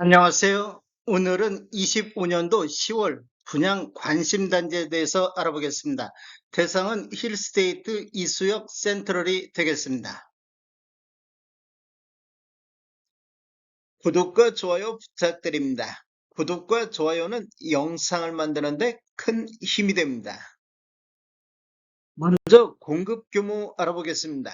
안녕하세요. 오늘은 25년도 10월 분양 관심단지에 대해서 알아보겠습니다. 대상은 힐스테이트 이수역 센트럴이 되겠습니다. 구독과 좋아요 부탁드립니다. 구독과 좋아요는 영상을 만드는데 큰 힘이 됩니다. 먼저 공급 규모 알아보겠습니다.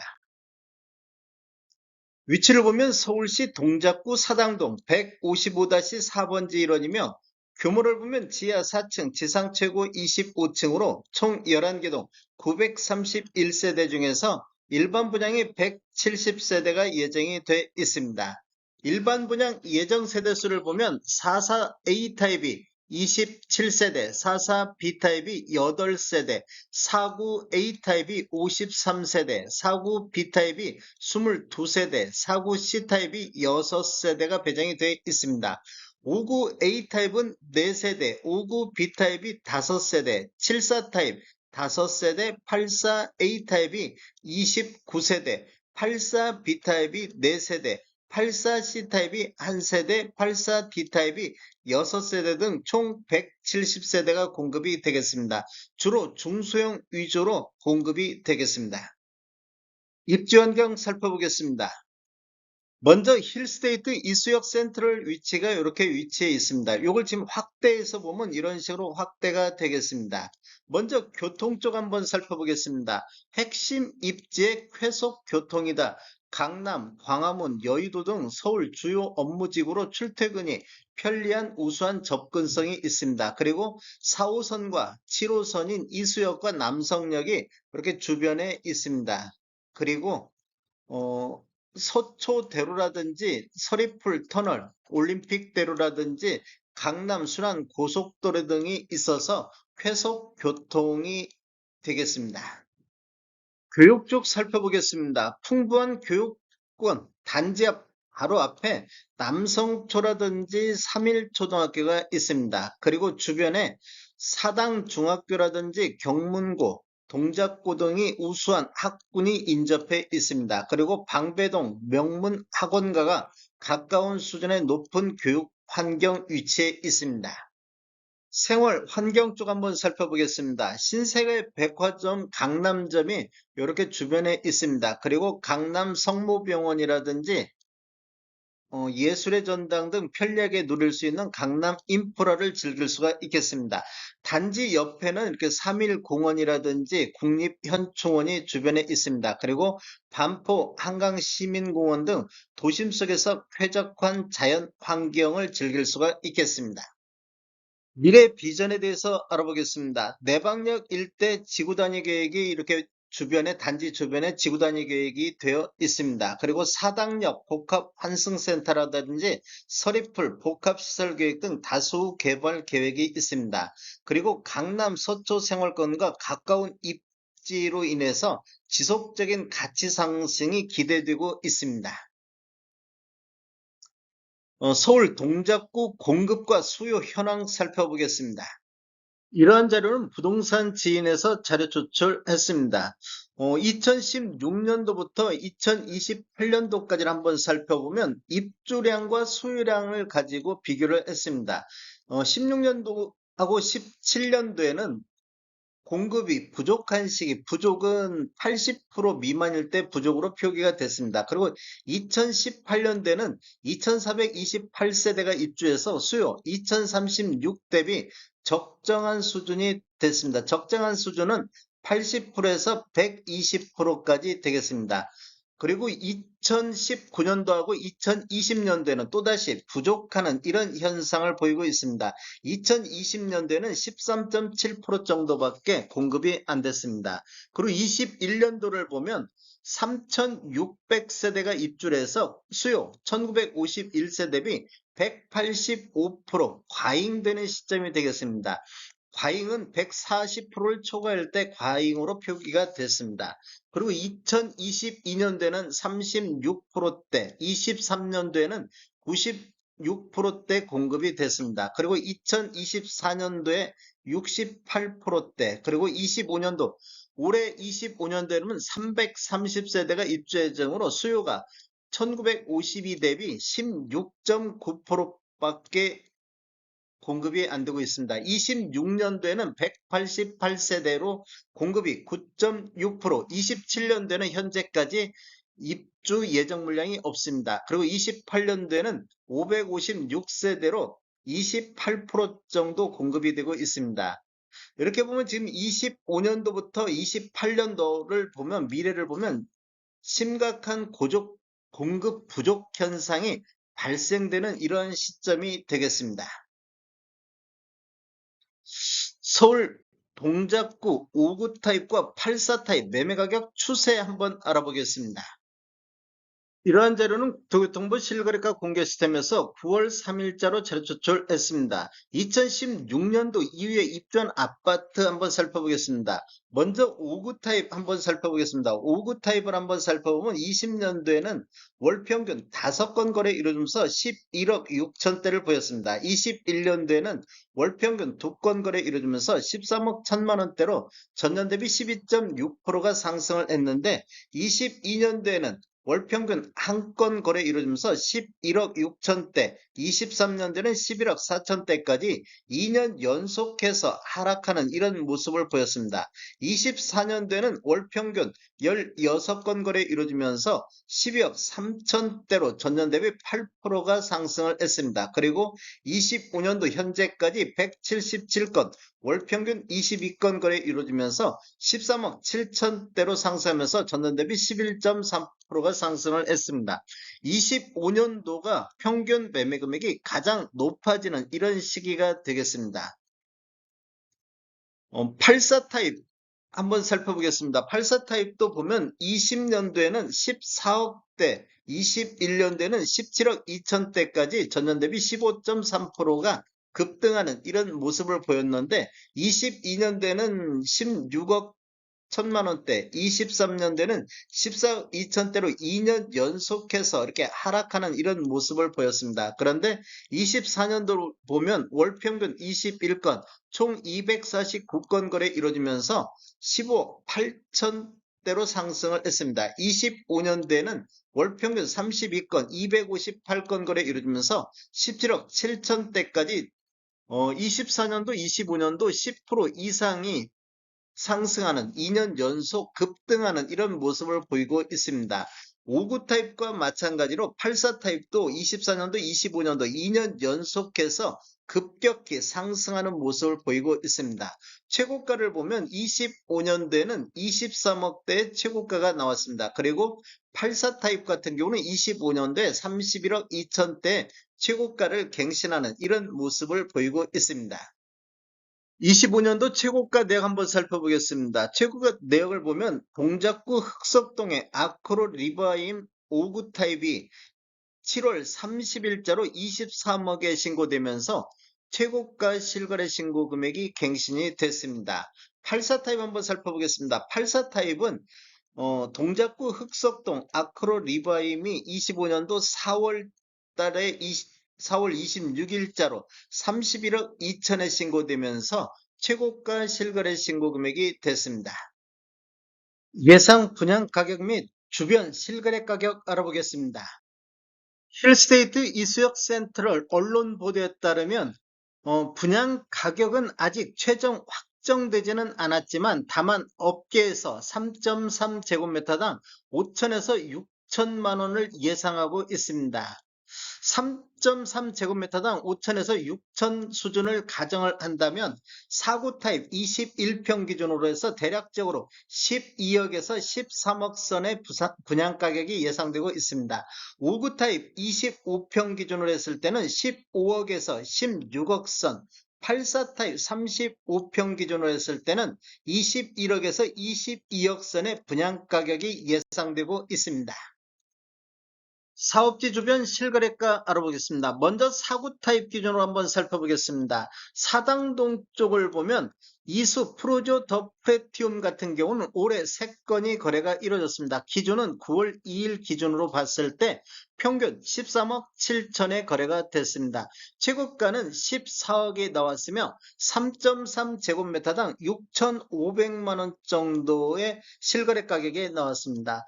위치를 보면 서울시 동작구 사당동 155-4번지 일원이며 규모를 보면 지하 4층, 지상 최고 25층으로 총 11개 동 931세대 중에서 일반 분양이 170세대가 예정이 돼 있습니다. 일반 분양 예정 세대수를 보면 44A타입이 27세대, 44B타입이 8세대, 49A타입이 53세대, 49B타입이 22세대, 49C타입이 6세대가 배정이 되어 있습니다. 59A타입은 4세대, 59B타입이 5세대, 74타입 5세대, 84A타입이 29세대, 84B타입이 4세대, 84C타입이 1세대, 84D타입이 6세대 등 총 170세대가 공급이 되겠습니다. 주로 중소형 위주로 공급이 되겠습니다. 입지 환경 살펴보겠습니다. 먼저 힐스테이트 이수역 센트럴 위치가 이렇게 위치해 있습니다. 이걸 지금 확대해서 보면 이런 식으로 확대가 되겠습니다. 먼저 교통 쪽 한번 살펴보겠습니다. 핵심 입지의 쾌속 교통이다. 강남, 광화문, 여의도 등 서울 주요 업무지구로 출퇴근이 편리한 우수한 접근성이 있습니다. 그리고 4호선과 7호선인 이수역과 남성역이 이렇게 주변에 있습니다. 그리고 서초대로라든지 서리풀 터널, 올림픽대로라든지 강남 순환 고속도로 등이 있어서 쾌속 교통이 되겠습니다. 교육 쪽 살펴보겠습니다. 풍부한 교육권 단지 앞 바로 앞에 남성초라든지 3일초등학교가 있습니다. 그리고 주변에 사당중학교라든지 경문고, 동작고 등이 우수한 학군이 인접해 있습니다. 그리고 방배동 명문학원가가 가까운 수준의 높은 교육 환경 위치에 있습니다. 생활 환경 쪽 한번 살펴보겠습니다. 신세계 백화점 강남점이 이렇게 주변에 있습니다. 그리고 강남 성모병원이라든지 예술의 전당 등 편리하게 누릴 수 있는 강남 인프라를 즐길 수가 있겠습니다. 단지 옆에는 이렇게 3일 공원이라든지 국립현충원이 주변에 있습니다. 그리고 반포 한강시민공원 등 도심 속에서 쾌적한 자연 환경을 즐길 수가 있겠습니다. 미래 비전에 대해서 알아보겠습니다. 내방역 일대 지구단위 계획이 이렇게 단지 주변에 지구단위 계획이 되어 있습니다. 그리고 사당역 복합 환승센터라든지 서리풀 복합시설 계획 등 다수 개발 계획이 있습니다. 그리고 강남 서초 생활권과 가까운 입지로 인해서 지속적인 가치 상승이 기대되고 있습니다. 서울 동작구 공급과 수요 현황 살펴보겠습니다. 이러한 자료는 부동산 지인에서 자료 조출했습니다. 2016년도부터 2028년도까지를 한번 살펴보면 입주량과 수요량을 가지고 비교를 했습니다. 16년도하고 17년도에는 공급이 부족한 시기, 부족은 80% 미만일 때 부족으로 표기가 됐습니다. 그리고 2018년대는 2428세대가 입주해서 수요 2036 대비 적정한 수준이 됐습니다. 적정한 수준은 80%에서 120%까지 되겠습니다. 그리고 2019년도하고 2020년도에는 또다시 부족하는 이런 현상을 보이고 있습니다. 2020년도에는 13.7% 정도밖에 공급이 안 됐습니다. 그리고 21년도를 보면 3,600세대가 입주를 해서 수요 1,951세 대비 185% 과잉되는 시점이 되겠습니다. 과잉은 140%를 초과할 때 과잉으로 표기가 됐습니다. 그리고 2022년도에는 36%대, 23년도에는 96%대 공급이 됐습니다. 그리고 2024년도에 68%대, 그리고 25년도, 올해 25년도에는 330세대가 입주 예정으로 수요가 1952 대비 16.9% 밖에 공급이 안 되고 있습니다. 26년도에는 188세대로 공급이 9.6%, 27년도에는 현재까지 입주 예정 물량이 없습니다. 그리고 28년도에는 556세대로 28% 정도 공급이 되고 있습니다. 이렇게 보면 지금 25년도부터 28년도를 보면, 미래를 보면 심각한 공급 부족 현상이 발생되는 이런 시점이 되겠습니다. 서울 동작구 5구 타입과 8사 타입 매매 가격 추세 한번 알아보겠습니다. 이러한 자료는 도교통부 실거래가 공개 시스템에서 9월 3일자로 자료 조출했습니다. 2016년도 이후에 입주한 아파트 한번 살펴보겠습니다. 먼저 5구 타입 한번 살펴보겠습니다. 5구 타입을 한번 살펴보면 20년도에는 월 평균 5건 거래 이루어지면서 11억 6천대를 보였습니다. 21년도에는 월 평균 2건 거래 이루어지면서 13억 1천만 원대로 전년 대비 12.6%가 상승을 했는데, 22년도에는 월 평균 한 건 거래 이루어지면서 11억 6천대, 23년도에는 11억 4천대까지 2년 연속해서 하락하는 이런 모습을 보였습니다. 24년도에는 월 평균 16건 거래 이루어지면서 12억 3천대로 전년 대비 8%가 상승을 했습니다. 그리고 25년도 현재까지 177건, 월 평균 22건 거래 이루어지면서 13억 7천대로 상승하면서 전년 대비 11.3%가 상승을 했습니다. 25년도가 평균 매매 금액이 가장 높아지는 이런 시기가 되겠습니다. 84 타입 한번 살펴보겠습니다. 84 타입도 보면 20년도에는 14억대, 21년도에는 17억 2천대까지 전년 대비 15.3%가 급등하는 이런 모습을 보였는데, 22년도에는 16억 1천만 원대, 23년대는 14억 2천대로 2년 연속해서 이렇게 하락하는 이런 모습을 보였습니다. 그런데 24년도로 보면 월 평균 21건, 총 249건 거래 이루어지면서 15억 8천대로 상승을 했습니다. 25년대에는 월 평균 32건, 258건 거래 이루어지면서 17억 7천대까지 24년도, 25년도 10% 이상이 상승하는, 2년 연속 급등하는 이런 모습을 보이고 있습니다. 5구 타입과 마찬가지로 84 타입도 24년도, 25년도 2년 연속해서 급격히 상승하는 모습을 보이고 있습니다. 최고가를 보면 25년도에는 23억대의 최고가가 나왔습니다. 그리고 84 타입 같은 경우는 25년도에 31억 2천대 최고가를 갱신하는 이런 모습을 보이고 있습니다. 25년도 최고가 내역 한번 살펴보겠습니다. 최고가 내역을 보면 동작구 흑석동의 아크로 리바임 5구 타입이 7월 30일자로 23억에 신고되면서 최고가 실거래 신고 금액이 갱신이 됐습니다. 84 타입 한번 살펴보겠습니다. 84 타입은 동작구 흑석동 아크로 리바임이 25년도 4월 달에 4월 26일자로 31억 2천에 신고되면서 최고가 실거래 신고 금액이 됐습니다. 예상 분양 가격 및 주변 실거래 가격 알아보겠습니다. 힐스테이트 이수역 센트럴 언론 보도에 따르면 분양 가격은 아직 최종 확정되지는 않았지만, 다만 업계에서 3.3제곱미터당 5천에서 6천만 원을 예상하고 있습니다. 3.3제곱미터당 5천에서 6천 수준을 가정을 한다면 4구 타입 21평 기준으로 해서 대략적으로 12억에서 13억 선의 분양 가격이 예상되고 있습니다. 5구 타입 25평 기준으로 했을 때는 15억에서 16억 선, 84 타입 35평 기준으로 했을 때는 21억에서 22억 선의 분양 가격이 예상되고 있습니다. 사업지 주변 실거래가 알아보겠습니다. 먼저 4구 타입 기준으로 한번 살펴보겠습니다. 사당동 쪽을 보면 이수 프로조 더 프레티움 같은 경우는 올해 3건이 거래가 이루어졌습니다. 기준은 9월 2일 기준으로 봤을 때 평균 13억 7천에 거래가 됐습니다. 최고가는 14억이 나왔으며 3.3제곱미터당 6,500만 원 정도의 실거래 가격이 나왔습니다.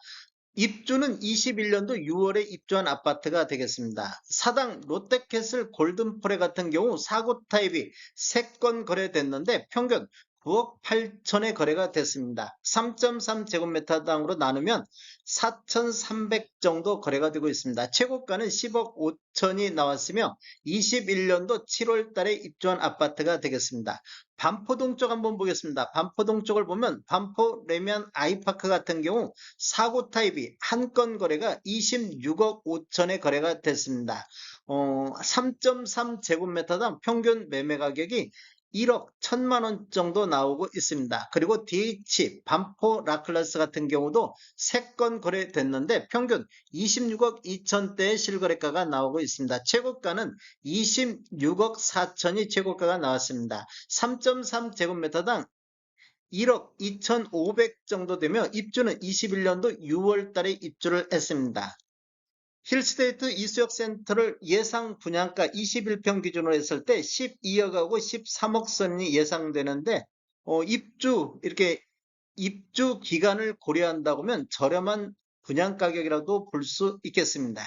입주는 21년도 6월에 입주한 아파트가 되겠습니다. 사당 롯데캐슬 골든포레 같은 경우 4구 타입이 3건 거래됐는데 평균 9억 8천에 거래가 됐습니다. 3.3제곱미터당으로 나누면 4,300 정도 거래가 되고 있습니다. 최고가는 10억 5천이 나왔으며 21년도 7월 달에 입주한 아파트가 되겠습니다. 반포동 쪽 한번 보겠습니다. 반포동 쪽을 보면 반포 레면 아이파크 같은 경우 4구 타입이 한 건 거래가 26억 5천에 거래가 됐습니다. 3.3제곱미터당 평균 매매 가격이 1억 1천만 원 정도 나오고 있습니다. 그리고 DH 반포 라클라스 같은 경우도 3건 거래됐는데 평균 26억 2천대의 실거래가가 나오고 있습니다. 최고가는 26억 4천이 최고가가 나왔습니다. 3.3제곱미터당 1억 2,500 정도 되며 입주는 21년도 6월 달에 입주를 했습니다. 힐스테이트 이수역 센터를 예상 분양가 21평 기준으로 했을 때 12억하고 13억 선이 예상되는데 이렇게 입주 기간을 고려한다고 하면 저렴한 분양 가격이라도 볼 수 있겠습니다.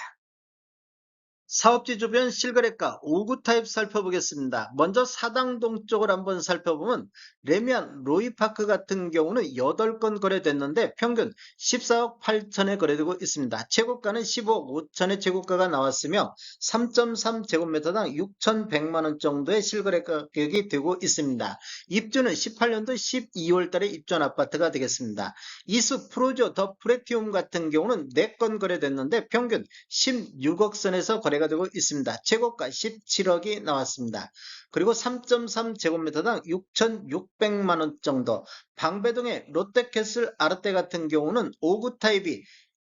사업지 주변 실거래가 5구 타입 살펴보겠습니다. 먼저 사당동 쪽을 한번 살펴보면 레미안 로이파크 같은 경우는 8건 거래됐는데 평균 14억 8천에 거래되고 있습니다. 최고가는 15억 5천의 최고가가 나왔으며 3.3제곱미터당 6,100만 원 정도의 실거래 가격이 되고 있습니다. 입주는 18년도 12월 달에 입주한 아파트가 되겠습니다. 이수 프로조 더 프레티움 같은 경우는 4건 거래됐는데 평균 16억 선에서 거래가 되고 있습니다. 최고가 17억이 나왔습니다. 그리고 3.3제곱미터당 6,600만 원 정도. 방배동의 롯데캐슬 아르떼 같은 경우는 5구 타입이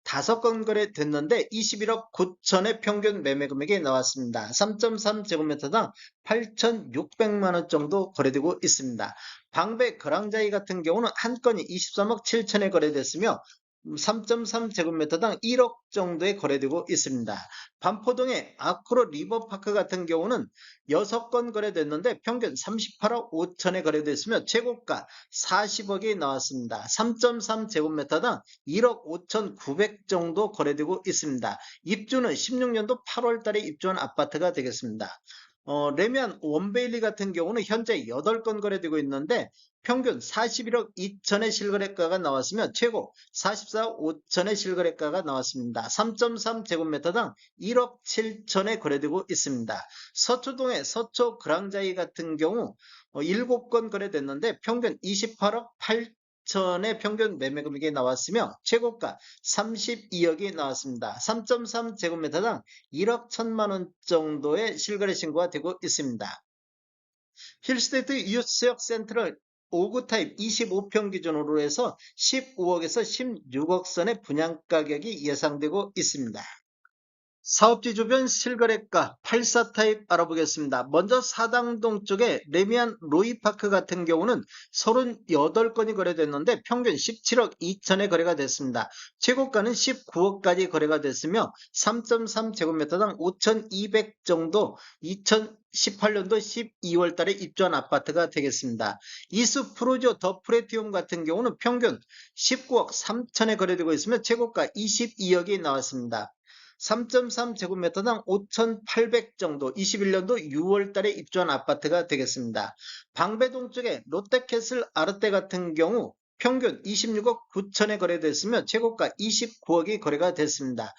5건 거래됐는데 21억 9천의 평균 매매 금액이 나왔습니다. 3.3제곱미터당 8,600만 원 정도 거래되고 있습니다. 방배 거랑자이 같은 경우는 한 건이 23억 7천에 거래됐으며 3.3제곱미터당 1억 정도에 거래되고 있습니다. 반포동의 아크로 리버파크 같은 경우는 6건 거래됐는데 평균 38억 5천에 거래됐으며 최고가 40억이 나왔습니다. 3.3제곱미터당 1억 5천 9백 정도 거래되고 있습니다. 입주는 16년도 8월 달에 입주한 아파트가 되겠습니다. 레미안 원베일리 같은 경우는 현재 8건 거래되고 있는데 평균 41억 2천의 실거래가가 나왔으며 최고 44억 5천의 실거래가가 나왔습니다. 3.3제곱미터당 1억 7천에 거래되고 있습니다. 서초동의 서초 그랑자이 같은 경우 7건 거래됐는데 평균 28억 8천의 평균 매매 금액이 나왔으며 최고가 32억이 나왔습니다. 3.3제곱미터당 1억 1천만 원 정도의 실거래 신고가 되고 있습니다. 힐스테이트 이웃지역 센터를 5구 타입 25평 기준으로 해서 15억에서 16억 선의 분양 가격이 예상되고 있습니다. 사업지 주변 실거래가 84 타입 알아보겠습니다. 먼저 사당동 쪽에 레미안 로이파크 같은 경우는 38건이 거래됐는데 평균 17억 2천에 거래가 됐습니다. 최고가는 19억까지 거래가 됐으며 3.3제곱미터당 5,200 정도 2018년도 12월 달에 입주한 아파트가 되겠습니다. 이수 프로조 더 프레티움 같은 경우는 평균 19억 3천에 거래되고 있으며 최고가 22억이 나왔습니다. 3.3제곱미터당 5,800 정도 21년도 6월 달에 입주한 아파트가 되겠습니다. 방배동 쪽에 롯데캐슬 아르떼 같은 경우 평균 26억 9천에 거래됐으며 최고가 29억이 거래가 됐습니다.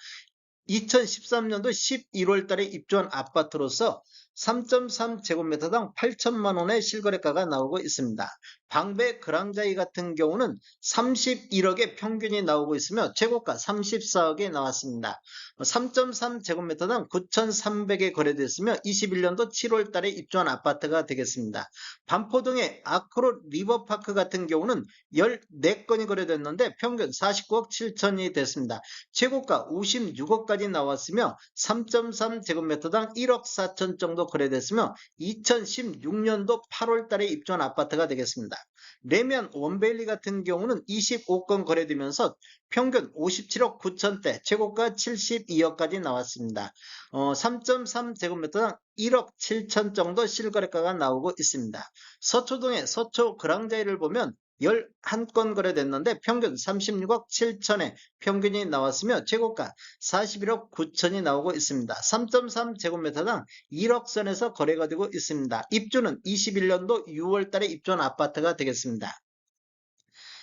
2013년도 11월 달에 입주한 아파트로서 3.3제곱미터당 8천만 원의 실거래가가 나오고 있습니다. 방배 그랑자이 같은 경우는 31억의 평균이 나오고 있으며 최고가 34억이 나왔습니다. 3.3제곱미터당 9,300에 거래됐으며 21년도 7월 달에 입주한 아파트가 되겠습니다. 반포동의 아크로 리버파크 같은 경우는 14건이 거래됐는데 평균 49억 7천이 됐습니다. 최고가 56억까지 나왔으며 3.3제곱미터당 1억 4천 정도 거래됐으며 2016년도 8월 달에 입주한 아파트가 되겠습니다. 레미안 원베일리 같은 경우는 25건 거래되면서 평균 57억 9천대, 최고가 72억까지 나왔습니다. 3.3제곱미터당 1억 7천 정도 실거래가가 나오고 있습니다. 서초동의 서초 그랑자이를 보면 11건 거래됐는데 평균 36억 7천에 평균이 나왔으며 최고가 41억 9천이 나오고 있습니다. 3.3제곱미터당 1억 선에서 거래가 되고 있습니다. 입주는 21년도 6월 달에 입주한 아파트가 되겠습니다.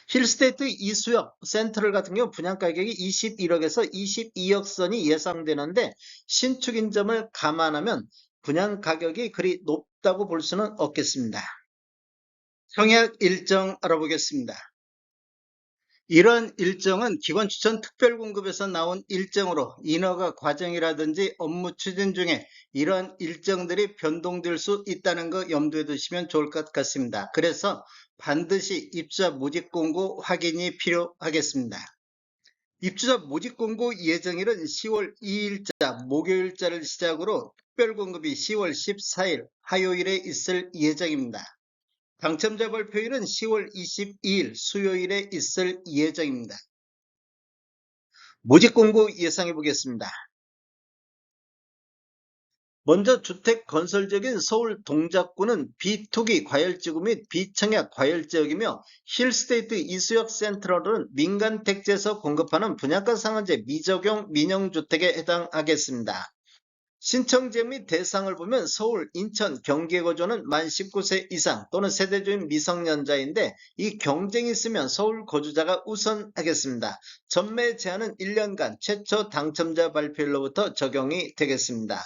힐스테이트 이수역 센트럴 같은 경우 분양가격이 21억에서 22억 선이 예상되는데 신축인 점을 감안하면 분양가격이 그리 높다고 볼 수는 없겠습니다. 청약 일정 알아보겠습니다. 이런 일정은 기관 추천 특별 공급에서 나온 일정으로 인허가 과정이라든지 업무 추진 중에 이런 일정들이 변동될 수 있다는 거 염두에 두시면 좋을 것 같습니다. 그래서 반드시 입주자 모집 공고 확인이 필요하겠습니다. 입주자 모집 공고 예정일은 10월 2일자 목요일자를 시작으로 특별 공급이 10월 14일 화요일에 있을 예정입니다. 당첨자 발표일은 10월 22일 수요일에 있을 예정입니다. 모집 공고 예상해 보겠습니다. 먼저 주택 건설적인 서울 동작구는 비투기 과열지구 및 비청약 과열지역이며 힐스테이트 이수역 센트럴은 민간 택지에서 공급하는 분양가 상한제 미적용 민영주택에 해당하겠습니다. 신청제 및 대상을 보면 서울, 인천, 경기에 거주하는 만 19세 이상 또는 세대주인 미성년자인데 이 경쟁이 있으면 서울 거주자가 우선하겠습니다. 전매 제한은 1년간 최초 당첨자 발표일로부터 적용이 되겠습니다.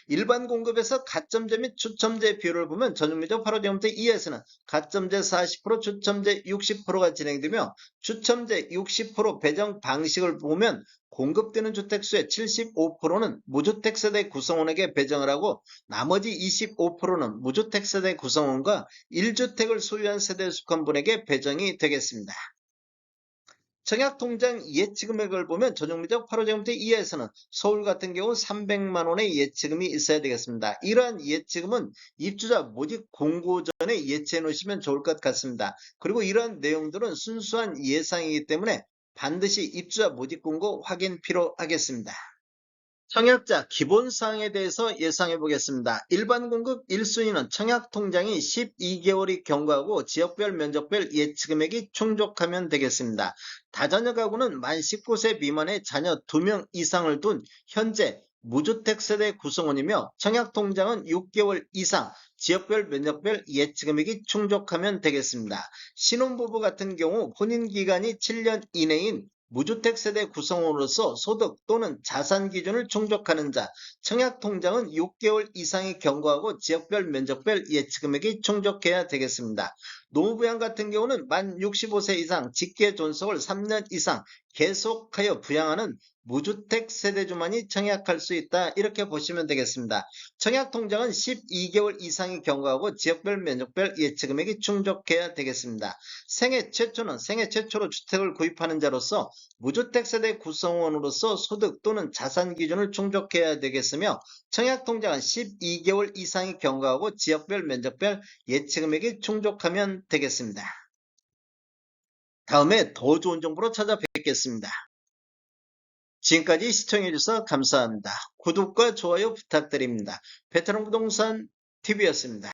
일반 공급에서 가점제 및 추첨제 비율을 보면 전용미적 8호제곱미터 2에서는 가점제 40%, 추첨제 60%가 진행되며 추첨제 60% 배정 방식을 보면 공급되는 주택수의 75%는 무주택 세대 구성원에게 배정을 하고 나머지 25%는 무주택 세대 구성원과 1주택을 소유한 세대에 속한 분에게 배정이 되겠습니다. 청약통장 예치금액을 보면 전용미적 8호제곱미터 이하에서는 서울 같은 경우 300만원의 예치금이 있어야 되겠습니다. 이러한 예치금은 입주자 모집 공고 전에 예치해 놓으시면 좋을 것 같습니다. 그리고 이러한 내용들은 순수한 예상이기 때문에 반드시 입주자 모집 공고 확인 필요하겠습니다. 청약자 기본사항에 대해서 예상해 보겠습니다. 일반 공급 1순위는 청약통장이 12개월이 경과하고 지역별 면적별 예치금액이 충족하면 되겠습니다. 다자녀 가구는 만 19세 미만의 자녀 2명 이상을 둔 현재 무주택 세대 구성원이며 청약통장은 6개월 이상 지역별 면적별 예치금액이 충족하면 되겠습니다. 신혼부부 같은 경우 혼인기간이 7년 이내인 무주택 세대 구성원으로서 소득 또는 자산 기준을 충족하는 자, 청약통장은 6개월 이상이 경과하고 지역별 면적별 예치금액이 충족해야 되겠습니다. 노무부양 같은 경우는 만 65세 이상 직계 존속을 3년 이상 계속하여 부양하는 무주택 세대주만이 청약할 수 있다. 이렇게 보시면 되겠습니다. 청약통장은 12개월 이상이 경과하고 지역별 면적별 예치금액이 충족해야 되겠습니다. 생애 최초로 주택을 구입하는 자로서 무주택 세대 구성원으로서 소득 또는 자산 기준을 충족해야 되겠으며 청약통장은 12개월 이상이 경과하고 지역별 면적별 예치금액이 충족하면 되겠습니다. 다음에 더 좋은 정보로 찾아뵙겠습니다. 지금까지 시청해주셔서 감사합니다. 구독과 좋아요 부탁드립니다. 베테랑 부동산 TV였습니다.